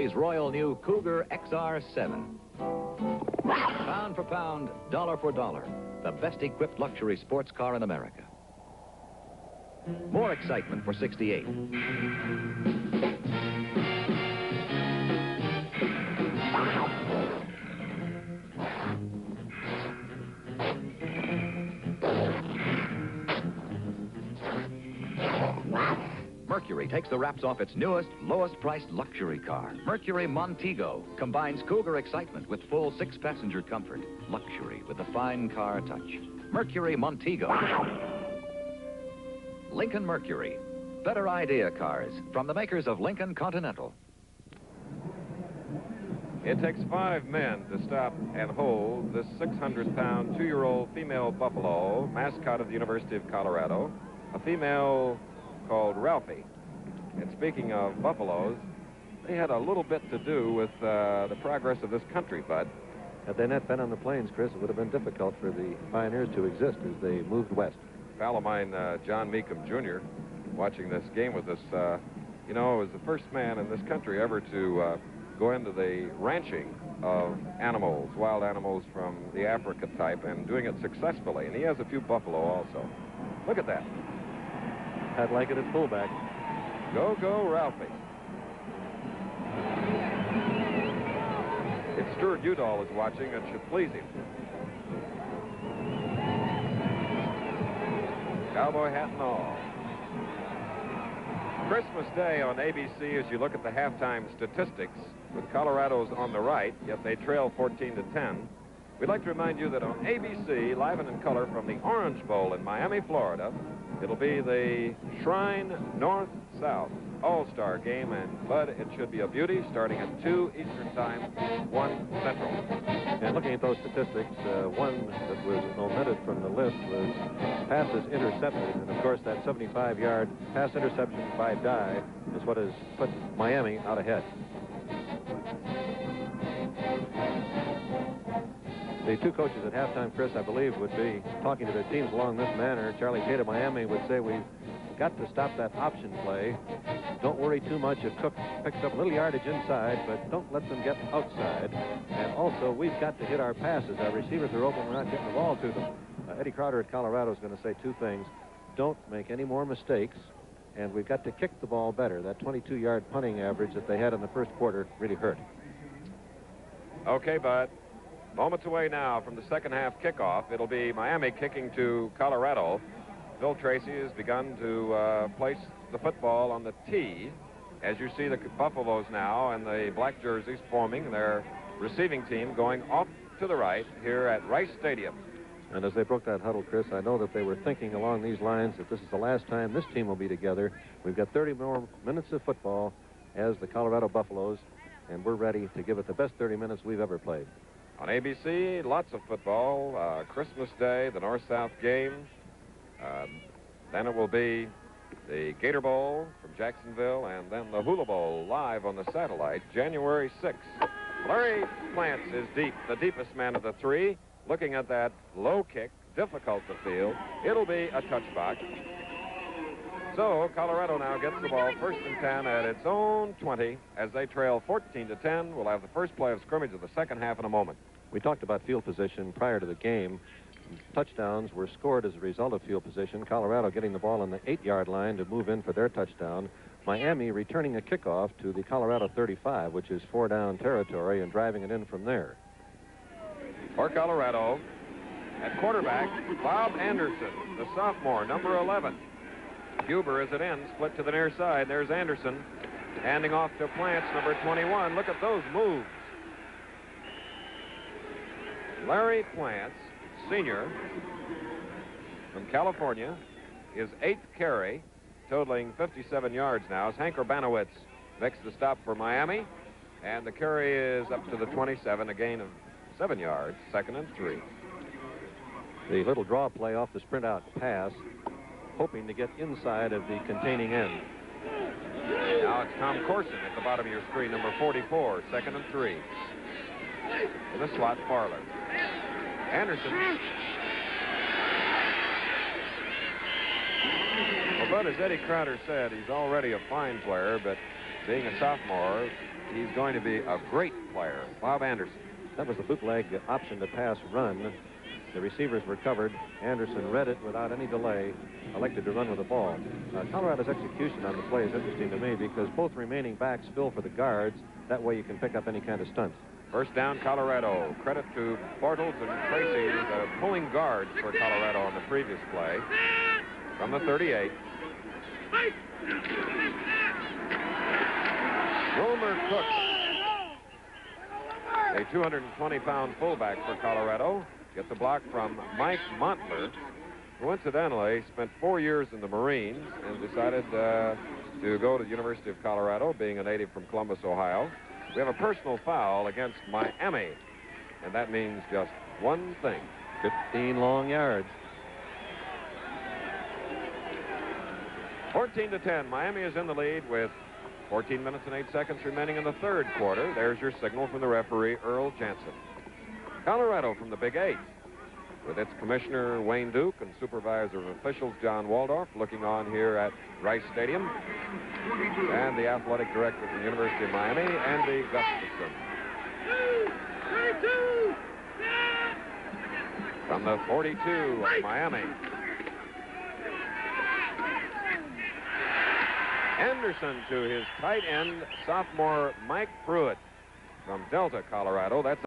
Mercury's royal new Cougar XR7. Pound for pound, dollar for dollar, the best equipped luxury sports car in America. More excitement for 68. Mercury takes the wraps off its newest, lowest-priced luxury car. Mercury Montego combines Cougar excitement with full 6-passenger comfort. Luxury with a fine car touch. Mercury Montego. Lincoln Mercury. Better idea cars from the makers of Lincoln Continental. It takes 5 men to stop and hold this 600-pound, 2-year-old female buffalo, mascot of the University of Colorado, a female called Ralphie. And speaking of buffaloes, they had a little bit to do with the progress of this country, Bud. Had they not been on the plains, Chris, it would have been difficult for the pioneers to exist as they moved west. A pal of mine, John Meekum Jr., watching this game with us, you know, was the first man in this country ever to go into the ranching of animals, wild animals from the Africa type, and doing it successfully. And he has a few buffalo also. Look at that. I'd like it at fullback. Go, go, Ralphie. If Stuart Udall is watching, it should please him. Cowboy hat and all. Christmas Day on ABC, as you look at the halftime statistics, with Colorado's on the right, yet they trail 14-10. We'd like to remind you that on ABC, live and in color from the Orange Bowl in Miami, Florida, it'll be the Shrine North-South All-Star game, and Bud, it should be a beauty, starting at 2 Eastern Time, 1 Central. And looking at those statistics, one that was omitted from the list was passes intercepted, and of course that 75-yard pass interception by Dye is what has put Miami out ahead. The two coaches at halftime, Chris, I believe, would be talking to their teams along this manner. Charlie Tate of Miami would say, we've got to stop that option play. Don't worry too much if Cook picks up a little yardage inside, but don't let them get outside. And also, we've got to hit our passes. Our receivers are open. We're not getting the ball to them. Eddie Crowder at Colorado is going to say 2 things. Don't make any more mistakes, and we've got to kick the ball better. That 22-yard punting average that they had in the first quarter really hurt. Okay, Bud. Moments away now from the second half kickoff. It'll be Miami kicking to Colorado. Phil Tracy has begun to place the football on the tee. As you see the Buffaloes now and the black jerseys forming their receiving team going off to the right here at Rice Stadium. And as they broke that huddle, Chris, I know that they were thinking along these lines that this is the last time this team will be together. We've got 30 more minutes of football as the Colorado Buffaloes, and we're ready to give it the best 30 minutes we've ever played. On ABC, lots of football. Christmas Day, the North-South game. Then it will be the Gator Bowl from Jacksonville, and then the Hula Bowl live on the satellite, January 6th. Larry Plants is deep, the deepest man of the 3. Looking at that low kick, difficult to field. It'll be a touchback. So Colorado now gets the ball 1st and 10 at its own 20 as they trail 14-10. We'll have the first play of scrimmage of the second half in a moment. We talked about field position prior to the game. Touchdowns were scored as a result of field position. Colorado getting the ball on the 8-yard line to move in for their touchdown. Miami returning a kickoff to the Colorado 35, which is 4-down territory, and driving it in from there. For Colorado, at quarterback, Bob Anderson, the sophomore, number 11. Huber is at end, split to the near side. There's Anderson handing off to Plants, number 21. Look at those moves. Larry Plants, senior from California, his 8th carry, totaling 57 yards now, as Hank Urbanowitz makes the stop for Miami. And the carry is up to the 27, a gain of 7 yards, 2nd and 3. The little draw play off the sprint out pass, hoping to get inside of the containing end. Now it's Tom Corson at the bottom of your screen, number 44, 2nd and 3. In the slot, Farler. Anderson. Well, but as Eddie Crowder said, he's already a fine player, but being a sophomore, he's going to be a great player. Bob Anderson. That was the bootleg option to pass run. The receivers were covered. Anderson read it without any delay, elected to run with the ball. Colorado's execution on the play is interesting to me because both remaining backs fill for the guards. That way you can pick up any kind of stunts. First down, Colorado. Credit to Bortles and Tracy, pulling guards for Colorado on the previous play. From the 38. Wilmer Cook, a 220-pound fullback for Colorado, gets a block from Mike Montler, who incidentally spent 4 years in the Marines and decided to go to the University of Colorado, being a native from Columbus, Ohio. We have a personal foul against Miami, and that means just one thing. 15 long yards. 14-10. Miami is in the lead with 14 minutes and 8 seconds remaining in the third quarter. There's your signal from the referee, Earl Jansen. Colorado from the Big 8, with its commissioner, Wayne Duke, and supervisor of officials, John Waldorf, looking on here at Rice Stadium, and the athletic director from the University of Miami, Andy Gustafson. From the 42 of Miami. Anderson to his tight end, sophomore Mike Pruitt from Delta, Colorado. That's